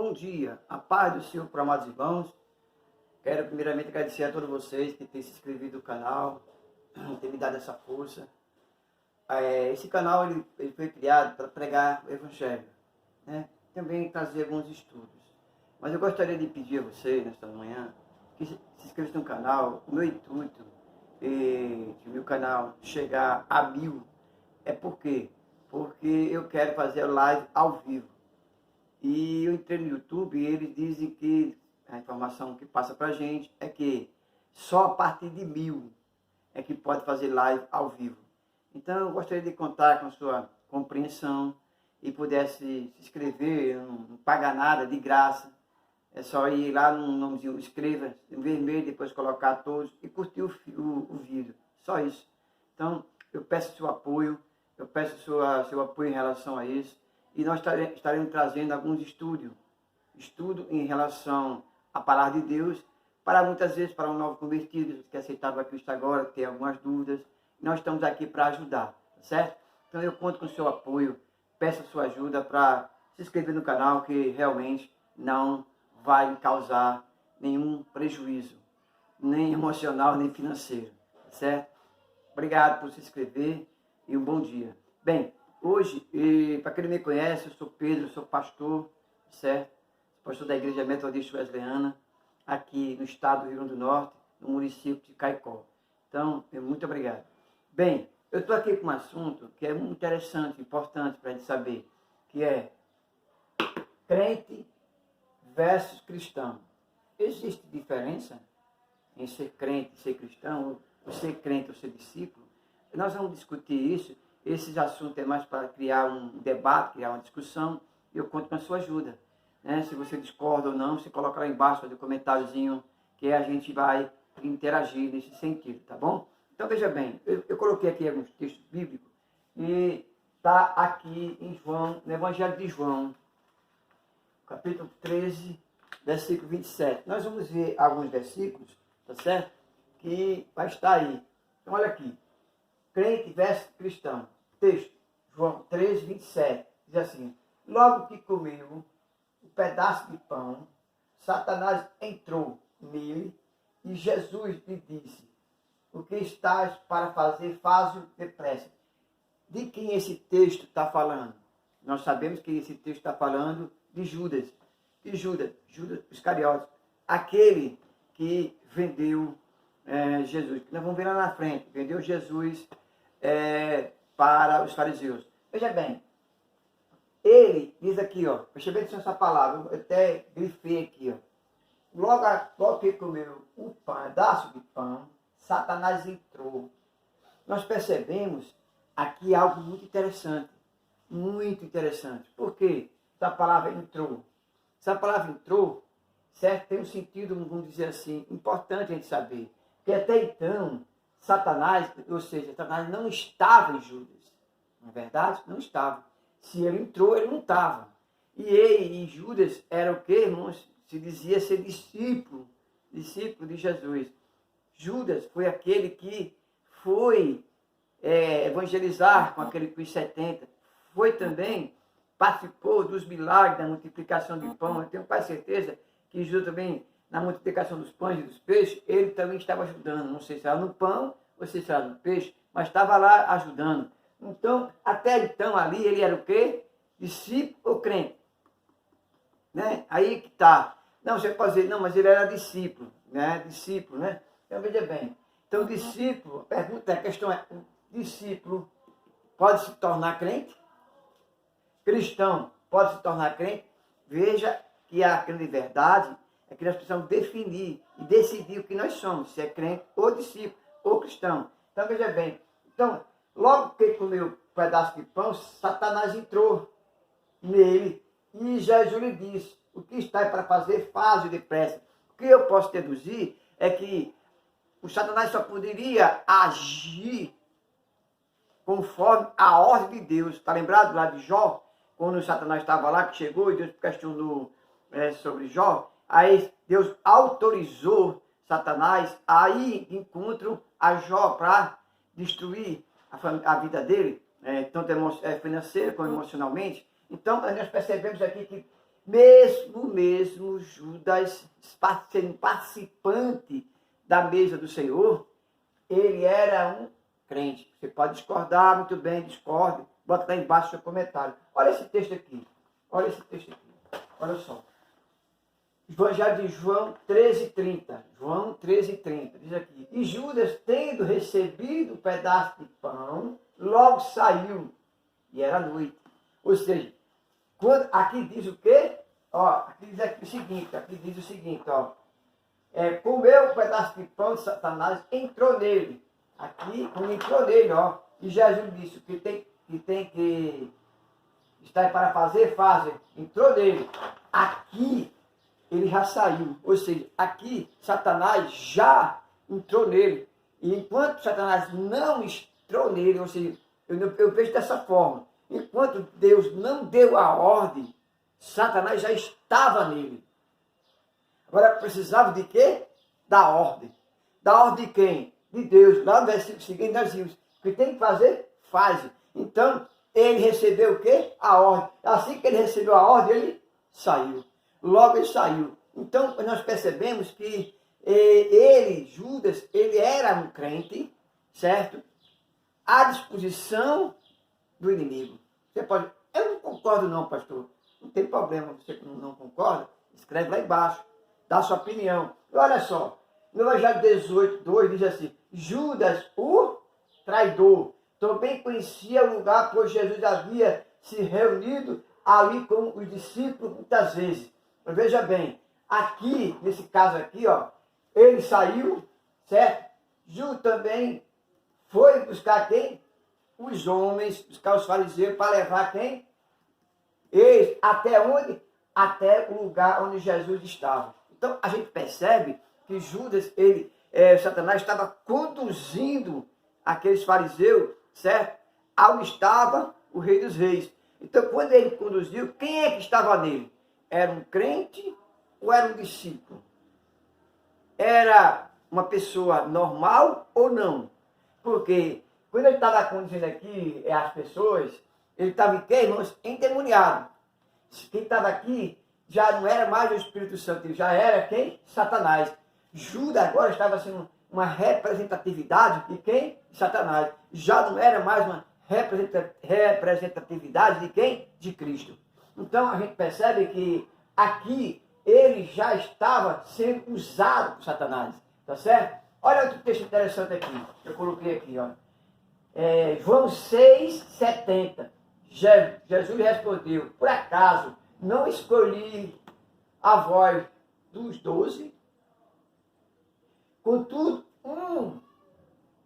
Bom dia, a paz do Senhor para amados irmãos. Quero primeiramente agradecer a todos vocês que têm se inscrito no canal, têm me dado essa força. Esse canal ele foi criado para pregar o Evangelho, né? Também trazer alguns estudos. Mas eu gostaria de pedir a vocês, nesta manhã, que se inscrevam no canal. O meu intuito de o meu canal chegar a 1000 é por quê? Porque eu quero fazer live ao vivo. E eu entrei no YouTube e eles dizem que a informação que passa pra gente é que só a partir de 1000 é que pode fazer live ao vivo. Então eu gostaria de contar com a sua compreensão e pudesse se inscrever, não paga nada, de graça. É só ir lá no nomezinho, escreva em vermelho, depois colocar todos e curtir o vídeo. Só isso. Então eu peço seu apoio, eu peço seu apoio em relação a isso. E nós estaremos trazendo alguns estudo em relação à palavra de Deus, para muitas vezes para um novo convertido, que aceitava Cristo agora, que tem algumas dúvidas. Nós estamos aqui para ajudar, tá certo? Então eu conto com o seu apoio, peço a sua ajuda para se inscrever no canal, que realmente não vai causar nenhum prejuízo, nem emocional, nem financeiro, tá certo? Obrigado por se inscrever e um bom dia. Bem, hoje, para quem não me conhece, eu sou Pedro, sou pastor, certo? Pastor da Igreja Metodista Wesleyana, aqui no estado do Rio Grande do Norte, no município de Caicó. Então, muito obrigado. Bem, eu estou aqui com um assunto que é muito interessante, importante para a gente saber, que é crente versus cristão. Existe diferença em ser crente e ser cristão, ou ser crente ou ser discípulo? Nós vamos discutir isso. Esse assunto é mais para criar um debate, criar uma discussão, e eu conto com a sua ajuda. Né? Se você discorda ou não, você coloca lá embaixo, faz um comentáriozinho, que a gente vai interagir nesse sentido, tá bom? Então veja bem, eu coloquei aqui alguns textos bíblicos, e está aqui em João, no Evangelho de João, capítulo 13, versículo 27. Nós vamos ver alguns versículos, tá certo? Que vai estar aí. Então olha aqui. Crente versus cristão. Texto, João 13, 27. Diz assim: logo que comeu um pedaço de pão, Satanás entrou nele e Jesus lhe disse: o que estás para fazer, faz-o depressa. De quem esse texto está falando? Nós sabemos que esse texto está falando de Judas. De Judas Iscariotes. Aquele que vendeu Jesus. Nós vamos ver lá na frente. Vendeu Jesus para os fariseus. Veja bem, ele diz aqui, ó, preste bem atenção essa palavra, eu até grifei aqui, ó. Logo que comeu um pedaço de pão, Satanás entrou. Nós percebemos aqui algo muito interessante. Muito interessante. Por quê? Essa palavra entrou. Essa palavra entrou, certo? Tem um sentido, vamos dizer assim, importante a gente saber. Porque até então, Satanás, ou seja, Satanás não estava em Judas. Não é verdade? Não estava. Se ele entrou, ele não estava. E ele e Judas era o quê, irmãos? Se dizia ser discípulo de Jesus. Judas foi aquele que foi evangelizar com aquele com os 70. Foi também, participou dos milagres da multiplicação de pão. Eu tenho quase certeza que Judas também, na multiplicação dos pães e dos peixes, ele também estava ajudando. Não sei se era no pão ou se era no peixe, mas estava lá ajudando. Então, até então ali, ele era o quê? Discípulo ou crente? Né? Aí que está. Não, você pode dizer, não, mas ele era discípulo, né? Discípulo, né? Então, veja bem. Então, discípulo, a questão é, o discípulo pode se tornar crente? Cristão pode se tornar crente? Veja que a grande verdade é que nós precisamos definir e decidir o que nós somos, se é crente ou discípulo ou cristão. Então, veja bem. Então, logo que ele comeu um pedaço de pão, Satanás entrou nele e Jesus lhe disse: o que está para fazer, faz-o depressa. O que eu posso deduzir é que o Satanás só poderia agir conforme a ordem de Deus. Está lembrado lá de Jó? Quando o Satanás estava lá, que chegou e Deus questionou sobre Jó, aí Deus autorizou Satanás a ir de encontro a Jó para destruir a vida dele, tanto financeira como emocionalmente. Então, nós percebemos aqui que mesmo Judas, sendo participante da mesa do Senhor, ele era um crente. Você pode discordar, muito bem, discorde, bota lá embaixo o seu comentário. Olha esse texto aqui, olha só. Evangelho de João 13:30. João 13:30. Diz aqui. E Judas, tendo recebido um pedaço de pão, logo saiu. E era noite. Ou seja, aqui diz o quê? Ó, aqui diz o seguinte, ó. Comeu um pedaço de pão de Satanás, entrou nele. Aqui, quando entrou nele, ó. E Jesus disse que tem que estar para fazer, fazem. Entrou nele. Aqui ele já saiu. Ou seja, aqui Satanás já entrou nele. E enquanto Satanás não entrou nele, ou seja, eu vejo dessa forma. Enquanto Deus não deu a ordem, Satanás já estava nele. Agora precisava de quê? Da ordem. Da ordem de quem? De Deus. Lá no versículo seguinte nós vimos. O que tem que fazer, faz. Então, ele recebeu o quê? A ordem. Assim que ele recebeu a ordem, ele saiu. Logo ele saiu. Então, nós percebemos que Judas, ele era um crente, certo? À disposição do inimigo. Você pode... Eu não concordo não, pastor. Não tem problema, você que não concorda, escreve lá embaixo. Dá a sua opinião. E olha só, no Evangelho 18:2 diz assim, Judas, o traidor, também conhecia o lugar, pois Jesus havia se reunido ali com os discípulos muitas vezes. Mas veja bem, aqui, nesse caso aqui, ó, ele saiu, certo? Judas também foi buscar quem? Os homens, buscar os fariseus, para levar quem? Eles, até onde? Até o lugar onde Jesus estava. Então, a gente percebe que Judas, Satanás estava conduzindo aqueles fariseus, certo? Aonde estava o Rei dos Reis. Então, quando ele conduziu, quem é que estava nele? Era um crente ou era um discípulo? Era uma pessoa normal ou não? Porque quando ele estava conduzindo aqui as pessoas, ele estava em quê, irmãos? Endemoniado. Quem estava aqui já não era mais o Espírito Santo, já era quem? Satanás. Judas agora estava sendo uma representatividade de quem? De Satanás. Já não era mais uma representatividade de quem? De Cristo. Então a gente percebe que aqui ele já estava sendo usado por Satanás. Tá certo? Olha outro texto interessante aqui. Eu coloquei aqui, ó. João 6:70. Jesus respondeu, por acaso não escolhi a voz dos 12? Contudo, um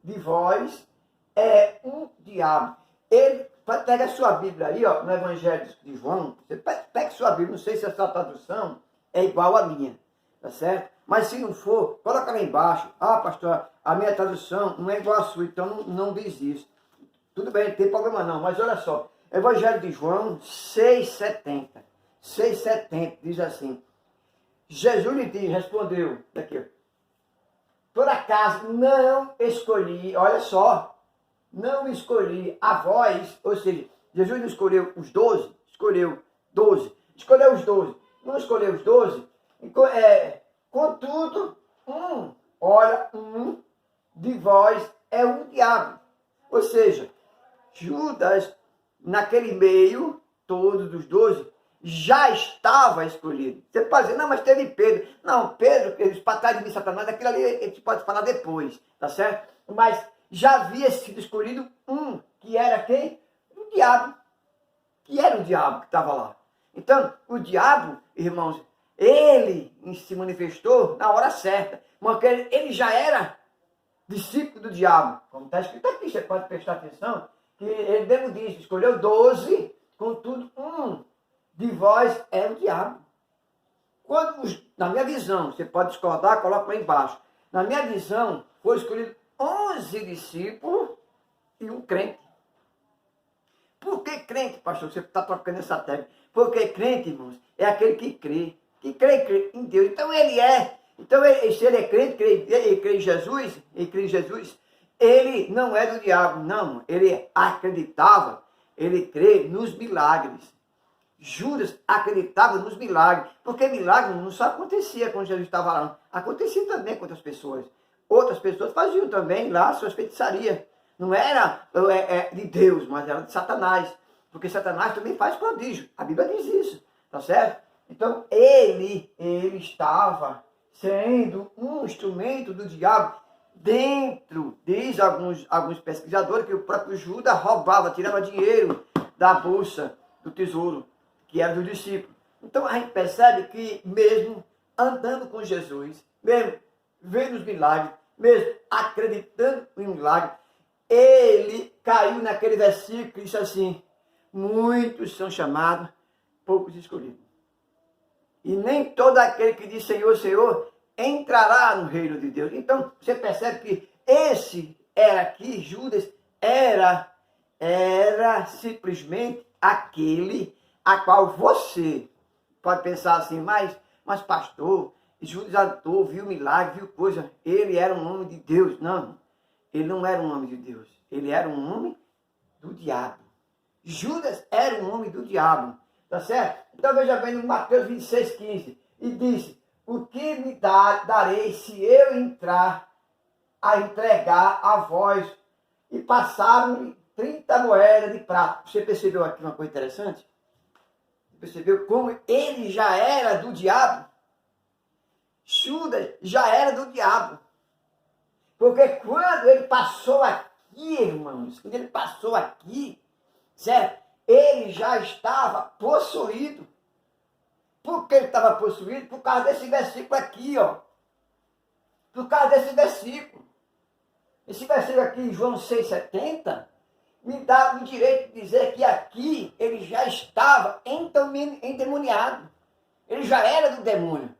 de vós é um diabo. Pega a sua Bíblia aí, ó, no Evangelho de João. Você pega a sua Bíblia, não sei se essa tradução é igual à minha, tá certo? Mas se não for, coloca lá embaixo. Ah, pastor, a minha tradução não é igual à sua, então não diz isso. Tudo bem, não tem problema não, mas olha só. Evangelho de João 6:70. 6:70 diz assim. Jesus lhe respondeu, daqui, por acaso não escolhi, olha só, não escolhi a vós, ou seja, Jesus não escolheu os 12, escolheu 12. Escolheu os 12. Não escolheu os 12, contudo, um de vós é um diabo. Ou seja, Judas, naquele meio, todos dos 12, já estava escolhido. Você pode dizer, não, mas teve Pedro. Não, Pedro, para trás de mim, Satanás, aquilo ali a gente pode falar depois, tá certo? Mas já havia sido escolhido um, que era quem? O diabo. Que era o diabo que estava lá. Então, o diabo, irmãos, ele se manifestou na hora certa. Porque ele já era discípulo do diabo. Como está escrito aqui, você pode prestar atenção, que ele mesmo diz, escolheu 12, contudo, um de vós é o diabo. Na minha visão, você pode discordar, coloca lá embaixo. Na minha visão, foi escolhido 11 discípulos e um crente. Por que crente, pastor? Você está trocando essa técnica. Porque crente, irmãos, é aquele que crê em Deus. Então ele é. Então, se ele é crente, ele crê em Jesus, ele não é do diabo, não. Ele acreditava, ele crê nos milagres. Judas acreditava nos milagres, porque milagre não só acontecia quando Jesus estava lá, acontecia também com outras pessoas. Outras pessoas faziam também lá suas feitiçarias. Não era de Deus, mas era de Satanás. Porque Satanás também faz prodígio. A Bíblia diz isso, tá certo? Então ele estava sendo um instrumento do diabo dentro, diz alguns pesquisadores, que o próprio Judas roubava, tirava dinheiro da bolsa do tesouro, que era do discípulo. Então a gente percebe que mesmo andando com Jesus, mesmo vendo os milagres, mesmo acreditando em milagre, ele caiu naquele versículo que diz assim: muitos são chamados, poucos escolhidos. E nem todo aquele que diz Senhor, Senhor, entrará no reino de Deus. Então você percebe que esse era aqui, Judas, era simplesmente aquele a qual você pode pensar assim, mas pastor, Judas andou, viu milagre, viu coisa, ele era um homem de Deus. Não, ele não era um homem de Deus, ele era um homem do diabo. Judas era um homem do diabo, tá certo? Então veja bem no Mateus 26:15, e disse: o que me darei se eu entrar a entregar a vós? E passaram-lhe 30 moedas de prata. Você percebeu aqui uma coisa interessante? Percebeu como ele já era do diabo? Judas já era do diabo. Porque quando ele passou aqui, irmãos, quando ele passou aqui, certo? Ele já estava possuído. Por que ele estava possuído? Por causa desse versículo aqui, ó. Por causa desse versículo. Esse versículo aqui, em João 6,70, me dá o direito de dizer que aqui ele já estava endemoniado. Ele já era do demônio.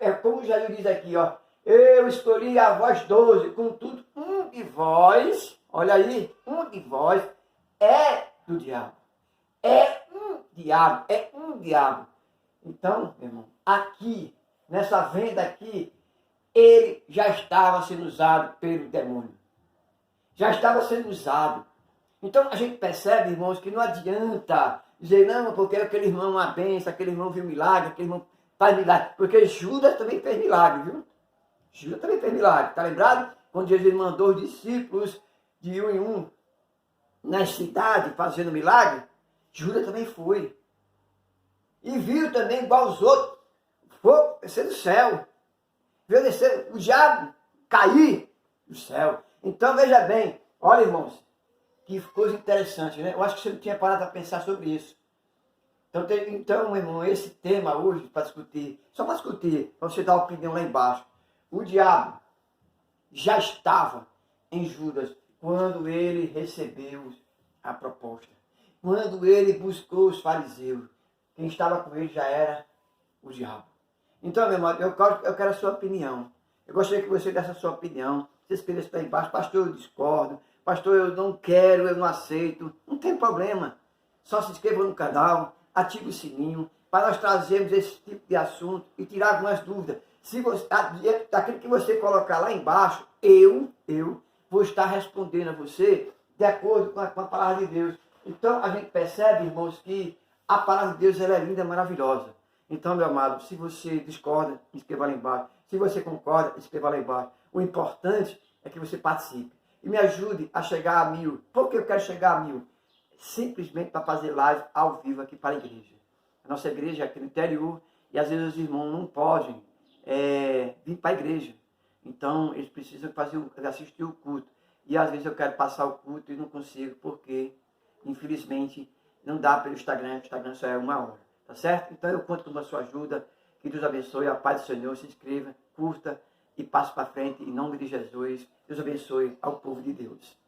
É como Jesus diz aqui, ó. Eu escolhi a vós 12, contudo, um de vós, olha aí, um de vós é do diabo. É um diabo. Então, meu irmão, aqui, nessa venda aqui, ele já estava sendo usado pelo demônio. Já estava sendo usado. Então a gente percebe, irmãos, que não adianta dizer, não, porque aquele irmão é uma bênção, aquele irmão viu milagre, aquele irmão faz milagre. Porque Judas também fez milagre, viu? Judas também fez milagre. Está lembrado? Quando Jesus mandou os discípulos de um em um na cidade fazendo milagre, Judas também foi. E viu também, igual os outros, fogo descer do céu. Viu descer o diabo cair do céu. Então veja bem, olha, irmãos, que coisa interessante, né? Eu acho que você não tinha parado para pensar sobre isso. Então, meu irmão, esse tema hoje, para discutir, só para discutir, para você dar a opinião lá embaixo. O diabo já estava em Judas quando ele recebeu a proposta. Quando ele buscou os fariseus. Quem estava com ele já era o diabo. Então, meu irmão, eu quero a sua opinião. Eu gostaria que você desse a sua opinião. Você escrevesse lá embaixo: pastor, eu discordo. Pastor, eu não quero, eu não aceito. Não tem problema. Só se inscreva no canal, ative o sininho, para nós trazermos esse tipo de assunto e tirar algumas dúvidas. Se você, daquilo que você colocar lá embaixo, eu vou estar respondendo a você de acordo com a palavra de Deus. Então, a gente percebe, irmãos, que a palavra de Deus ela é linda, maravilhosa. Então, meu amado, se você discorda, escreva lá embaixo. Se você concorda, escreva lá embaixo. O importante é que você participe. E me ajude a chegar a 1000. Por que eu quero chegar a 1000? Simplesmente para fazer live ao vivo aqui para a igreja. A nossa igreja é aqui no interior e às vezes os irmãos não podem vir para a igreja. Então eles precisam assistir o culto. E às vezes eu quero passar o culto e não consigo porque, infelizmente, não dá pelo Instagram. O Instagram só é 1 hora. Tá certo? Então eu conto com a sua ajuda. Que Deus abençoe. A paz do Senhor. Se inscreva, curta e passe para frente. Em nome de Jesus. Deus abençoe ao povo de Deus.